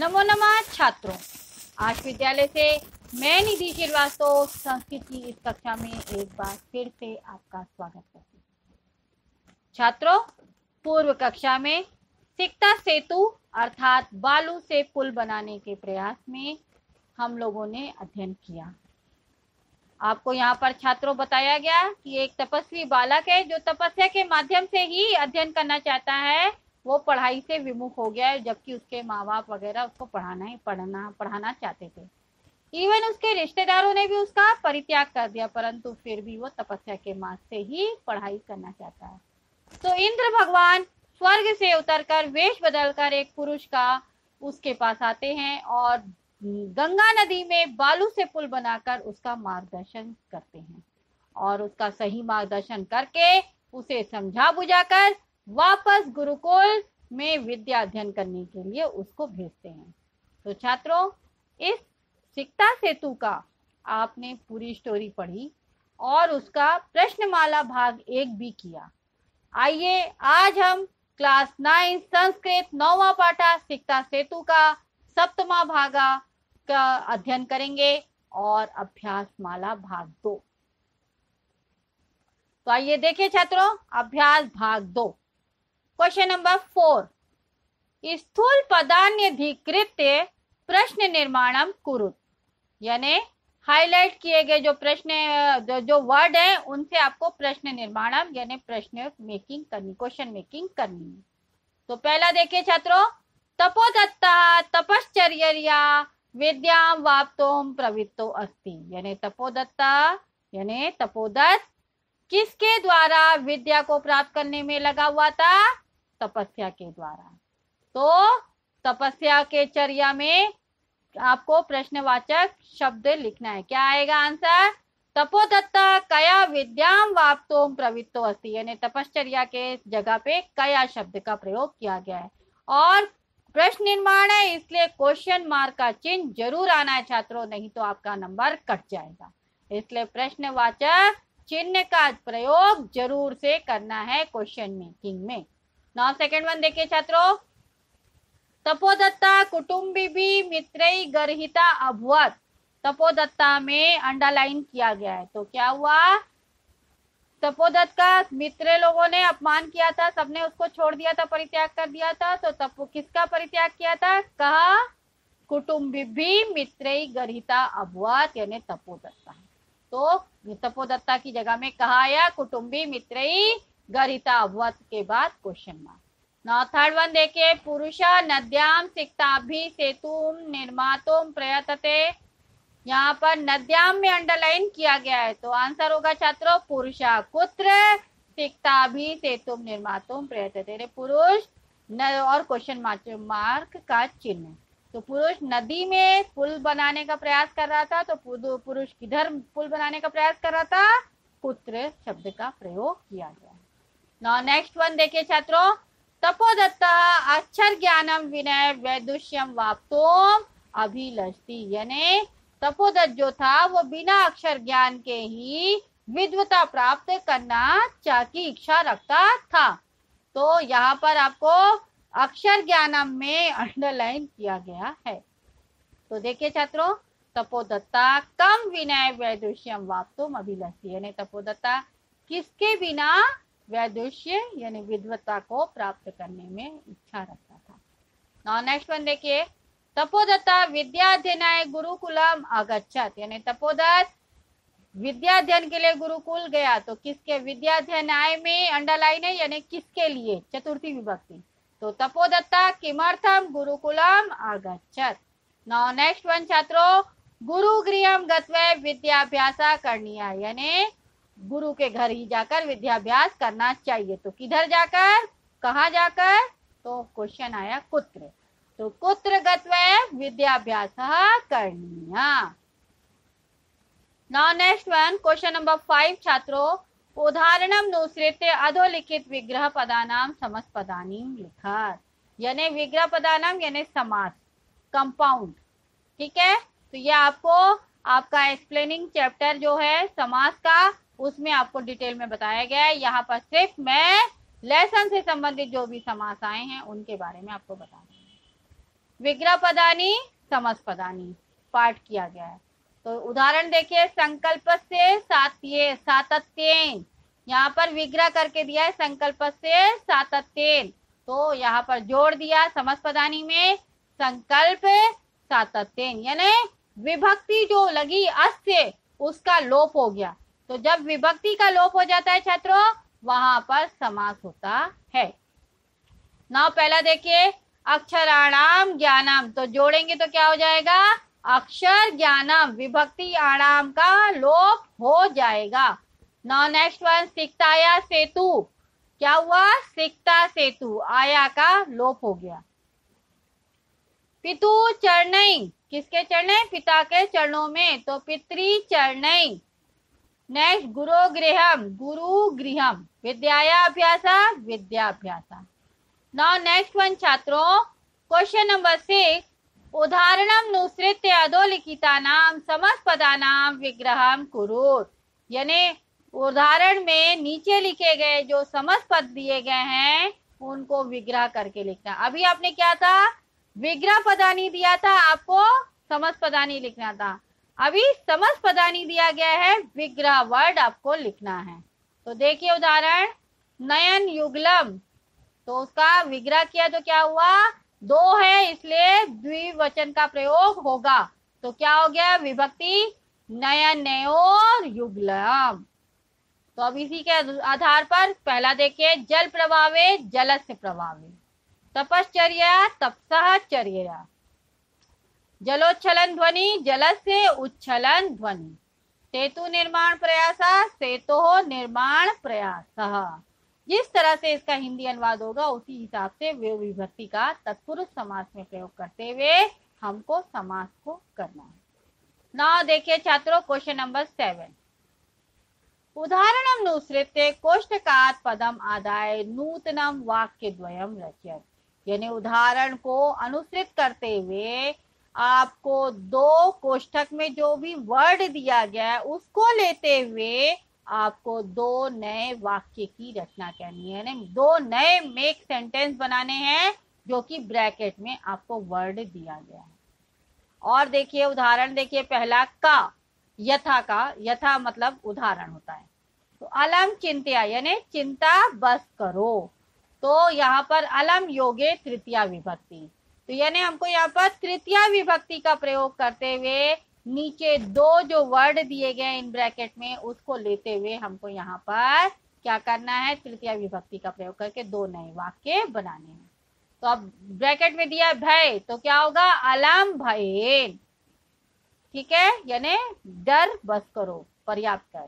नमो नमः छात्रों, आज विद्यालय से मैं निधि श्रीवास्तव संस्कृत की इस कक्षा में एक बार फिर से आपका स्वागत करती हूँ। छात्रों, पूर्व कक्षा में सिकता सेतु अर्थात बालू से पुल बनाने के प्रयास में हम लोगों ने अध्ययन किया। आपको यहाँ पर छात्रों बताया गया कि एक तपस्वी बालक है जो तपस्या के माध्यम से ही अध्ययन करना चाहता है, वो पढ़ाई से विमुख हो गया है, जबकि उसके माँ बाप वगैरह उसको पढ़ाना चाहते थे। इवन उसके रिश्तेदारों ने भी उसका परित्याग कर दिया, परंतु फिर भी वो तपस्या के मार्ग से ही पढ़ाई करना चाहता है। तो इंद्र भगवान स्वर्ग से उतरकर वेश बदलकर एक पुरुष का उसके पास आते हैं और गंगा नदी में बालू से पुल बनाकर उसका मार्गदर्शन करते हैं और उसका सही मार्गदर्शन करके उसे समझा बुझाकर वापस गुरुकुल में विद्या अध्ययन करने के लिए उसको भेजते हैं। तो छात्रों, इस सिकता सेतु का आपने पूरी स्टोरी पढ़ी और उसका प्रश्नमाला भाग 1 भी किया। आइए आज हम क्लास 9 संस्कृत 9वां पाठा सिकता सेतु का 7वां भागा का अध्ययन करेंगे और अभ्यास माला भाग 2। तो आइए देखिए छात्रों, अभ्यास भाग 2। क्वेश्चन नंबर 4, स्थूल पदान्यधिकृत्य प्रश्न निर्माणम कुरुत। यानी हाईलाइट किए गए जो प्रश्न जो वर्ड है उनसे आपको प्रश्न निर्माणम यानी प्रश्न मेकिंग करनी, क्वेश्चन मेकिंग करनी है। तो पहला देखिए छात्रों, तपोदत्ता तपश्चर्या विद्याम वाप्तुम प्रवृत्तो अस्ति। यानी तपोदत्ता यानी तपोदत्त किसके द्वारा विद्या को प्राप्त करने में लगा हुआ था? तपस्या के द्वारा। तो तपस्या के चर्या में आपको प्रश्नवाचक शब्द लिखना है। क्या आएगा आंसर? तपोदत्ता कया विद्याम वाप्तुम प्रवृत्तो अस्ति। यानी तपश्चर्या के जगह पे कया शब्द का प्रयोग किया गया है और प्रश्न निर्माण है, इसलिए क्वेश्चन मार्क का चिन्ह जरूर आना है छात्रों, नहीं तो आपका नंबर कट जाएगा। इसलिए प्रश्नवाचक चिन्ह का प्रयोग जरूर से करना है क्वेश्चन मेकिंग में। नाउ सेकंड वन देखिए छात्रों, तपोदत्ता कुटुंबी मित्रई गर्हिता अभवत। तपोदत्ता में अंडरलाइन किया गया है। तो क्या हुआ? तपोदत्त का मित्र लोगों ने अपमान किया था, सबने उसको छोड़ दिया था, परित्याग कर दिया था। तो तपो किसका परित्याग किया था? कहा कुटुंबी मित्रई गर्हिता अभवत यानी तपोदत्ता। तो तपोदत्ता की जगह में कहा आया कुटुंबी मित्रई गरिता अभवत के बाद question mark. Now third one देखिए, पुरुषा नद्याम सिकताभि सेतुम निर्मातुम प्रयतते। यहाँ पर नद्याम में अंडरलाइन किया गया है, तो आंसर होगा छात्रों पुरुषा कुत्र सिकताभि सेतुम निर्मातुम प्रयतते। पुरुष और क्वेश्चन मार्क का चिन्ह। तो पुरुष नदी में पुल बनाने का प्रयास कर रहा था, तो पुरुष किधर पुल बनाने का प्रयास कर रहा था? कुत्र शब्द का प्रयोग किया गया। नाउ नेक्स्ट वन देखिए छात्रों, तपोदत्ता अक्षर ज्ञानम विनय वैदुष्यम वाप्तुम अभिलषति। यानी तपोदत्त जो था वो बिना अक्षर ज्ञान के ही विद्वता प्राप्त करना की इच्छा रखता था। तो यहाँ पर आपको अक्षर ज्ञानम में अंडरलाइन किया गया है। तो देखिए छात्रों, तपोदत्ता कम विनय वैदुष्यम वाप्तुम अभिलषति। यानी तपोदत्ता किसके बिना वैदुष्य यानी विद्वता को प्राप्त करने में इच्छा रखता था। नाउ नेक्स्ट वन देखिए, तपोदत्ता विद्याध्ययनाय गुरुकुलम अगच्छत। यानी तपोदत्त विद्याध्ययन के लिए गुरुकुल गया। तो किसके विद्याध्ययनाय में अंडरलाइन है यानी किसके लिए? चतुर्थी विभक्ति। तो तपोदत्ता किमर्थम गुरुकुलम अगच्छत। नाउ नेक्स्ट वन छात्रों, गुरुगृहम गत्वा विद्याभ्यासा करणीया। यानी गुरु के घर ही जाकर विद्याभ्यास करना चाहिए। तो किधर जाकर, कहाँ जाकर? तो क्वेश्चन आया कुत्र। तो कुत्र गत्वा विद्याभ्यास करणीया। Now next one question number 5 छात्रों, उदाहरणम नुसृत्य अधोलिखित विग्रह पदानाम समस्त पदानी लिखत। यानी विग्रह पदानाम यानी समास, कंपाउंड। ठीक है, तो ये आपको आपका एक्सप्लेनिंग चैप्टर जो है समास का, उसमें आपको डिटेल में बताया गया है। यहाँ पर सिर्फ मैं लेसन से संबंधित जो भी समास आए हैं उनके बारे में आपको बता रही हूँ। विग्रह पदानी, समस्त पदानी पाठ किया गया है। तो उदाहरण देखिए, संकल्प से सातत्येन, यहाँ पर विग्रह करके दिया है संकल्प से सातत्येन, तो यहाँ पर जोड़ दिया समस्त पदानी में संकल्प सातत्येन, यानी विभक्ति जो लगी अस से उसका लोप हो गया। तो जब विभक्ति का लोप हो जाता है छात्रों, वहां पर समास होता है। नाउ पहला देखिए, अक्षराणाम ज्ञानम, तो जोड़ेंगे तो क्या हो जाएगा, अक्षर ज्ञानम, विभक्ति आणाम का लोप हो जाएगा। नाउ नेक्स्ट वन, सिक्ताया सेतु, क्या हुआ, सिक्ता सेतु, आया का लोप हो गया। पितु चरणई, किसके चरणई, पिता के चरणों में, तो पितृ चरणई। नेक्स्ट, गुरु गृहम, गुरु गृहम, विद्याया अभ्यासा, विद्याभ्यासा। नाउ नेक्स्ट वन छात्रों, क्वेश्चन नंबर 6, उदाहरणम नुसृत्य अधोलिखितानाम समस्तपदानाम विग्रहम कुरुत, यानी उदाहरण में नीचे लिखे गए जो समस्त पद दिए गए हैं उनको विग्रह करके लिखना। अभी आपने क्या था, विग्रह पदानी दिया था, आपको समस्त पदानी लिखना था। अभी समस्त पदानी दिया गया है, विग्रह वर्ड आपको लिखना है। तो देखिए उदाहरण, नयन युगलम, तो उसका विग्रह किया तो क्या हुआ, दो है इसलिए द्विवचन का प्रयोग होगा, तो क्या हो गया, विभक्ति नयन नयोर युगलम। तो अब इसी के आधार पर पहला देखिए, जल प्रभावे जलस्य प्रभावे, तपश्चर्या तपसः चर्या, जलोच्छलन ध्वनि जलस्य उच्छलन ध्वनि, सेतु निर्माण प्रयासा सेतोः निर्माण प्रयासः। जिस तरह से इसका हिंदी अनुवाद होगा उसी हिसाब से वे विभक्ति का तत्पुरुष समास में प्रयोग करते हुए हमको समास को करना है। ना देखिए छात्रों, क्वेश्चन नंबर 7, उदाहरणम नुसृत्य कोष्ठकात् पदम आदाय नूतनम वाक्य द्वयम रचयत, यानी उदाहरण को अनुसृत करते हुए आपको दो कोष्ठक में जो भी वर्ड दिया गया है उसको लेते हुए आपको दो नए वाक्य की रचना करनी है, यानी दो नए मेक सेंटेंस बनाने हैं जो कि ब्रैकेट में आपको वर्ड दिया गया है। और देखिए उदाहरण देखिए, पहला का, यथा का, यथा मतलब उदाहरण होता है, तो अलम चिंत्या यानी चिंता बस करो, तो यहाँ पर अलम योगे तृतीया विभक्ति, तो यानी हमको यहाँ पर तृतीया विभक्ति का प्रयोग करते हुए नीचे दो जो वर्ड दिए गए इन ब्रैकेट में उसको लेते हुए हमको यहाँ पर क्या करना है, तृतीया विभक्ति का प्रयोग करके दो नए वाक्य बनाने हैं। तो अब ब्रैकेट में दिया भय, तो क्या होगा, अलम भयेन, ठीक है, यानी डर बस करो, पर्याप्त है।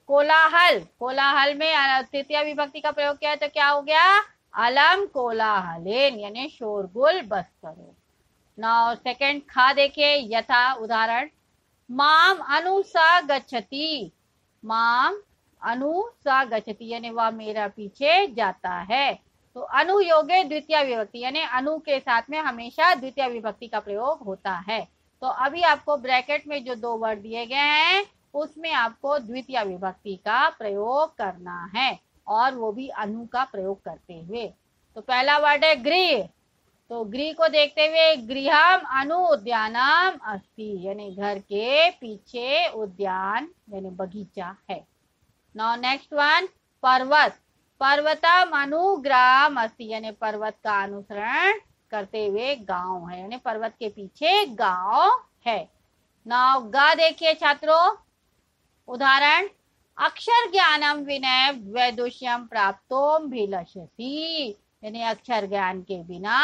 कोलाहल, कोलाहल में तृतीया विभक्ति का प्रयोग किया है तो क्या हो गया, अलम कोलाहलेन, यानी शोरगुल बस करो। नाउ सेकंड खा देखिए, यथा उदाहरण, माम अनु सा गच्छति, माम अनु सा गच्छति यानी वह मेरा पीछे जाता है, तो अनु योगे द्वितीय विभक्ति, यानी अनु के साथ में हमेशा द्वितीय विभक्ति का प्रयोग होता है। तो अभी आपको ब्रैकेट में जो दो वर्ड दिए गए हैं उसमें आपको द्वितीय विभक्ति का प्रयोग करना है, और वो भी अनु का प्रयोग करते हुए। तो पहला वर्ड है गृह, तो गृह को देखते हुए गृहम अनु उद्यानम अस्ति, यानी घर के पीछे उद्यान यानी बगीचा है। नाउ नेक्स्ट वन, पर्वत, पर्वतम अनुग्राम अस्ति, यानी पर्वत का अनुसरण करते हुए गांव है, यानी पर्वत के पीछे गांव है। नाउ गा देखिए छात्रों, उदाहरण, अक्षर ज्ञानम विनय वैदुष्यम प्राप्तोम भिलषति, यानी अक्षर ज्ञान के बिना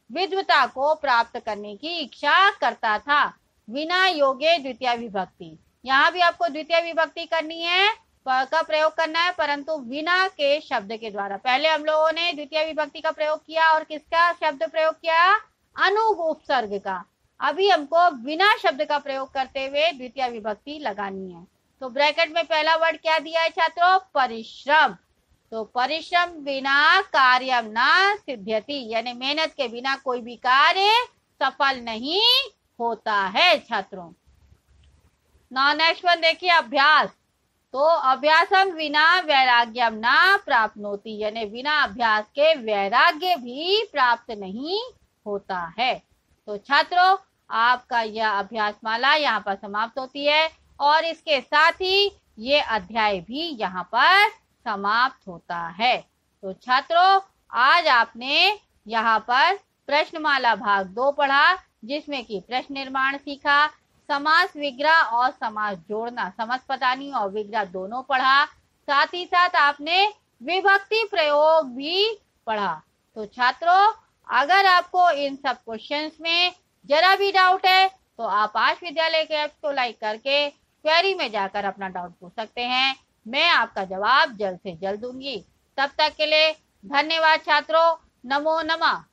विद्वता को प्राप्त करने की इच्छा करता था। विना योगे द्वितीय विभक्ति, यहाँ भी आपको द्वितीय विभक्ति करनी है, का प्रयोग करना है, परंतु विना के शब्द के द्वारा। पहले हम लोगों ने द्वितीय विभक्ति का प्रयोग किया और किसका शब्द प्रयोग किया, अनु उपसर्ग का। अभी हमको बिना शब्द का प्रयोग करते हुए द्वितीय विभक्ति लगानी है। तो ब्रैकेट में पहला वर्ड क्या दिया है छात्रों, परिश्रम, तो परिश्रम बिना कार्यम ना सिद्ध्यति, यानी मेहनत के बिना कोई भी कार्य सफल नहीं होता है छात्रों। नाउ नेक्स्ट वन देखिए, अभ्यास, तो अभ्यासम विना वैराग्यम ना प्राप्नोति, यानी बिना अभ्यास के वैराग्य भी प्राप्त नहीं होता है। तो छात्रों, आपका यह अभ्यास माला यहाँ पर समाप्त होती है और इसके साथ ही ये अध्याय भी यहाँ पर समाप्त होता है। तो छात्रों, आज आपने यहाँ पर प्रश्नमाला भाग 2 पढ़ा, जिसमें कि प्रश्न निर्माण सीखा, समास विग्रह और समास जोड़ना, समास पदानी और विग्रह दोनों पढ़ा, साथ ही साथ आपने विभक्ति प्रयोग भी पढ़ा। तो छात्रों, अगर आपको इन सब क्वेश्चंस में जरा भी डाउट है तो आप आश विद्यालय के ऐप को लाइक करके क्वेरी में जाकर अपना डाउट पूछ सकते हैं। मैं आपका जवाब जल्द से जल्द दूंगी। तब तक के लिए धन्यवाद छात्रों। नमो नमः।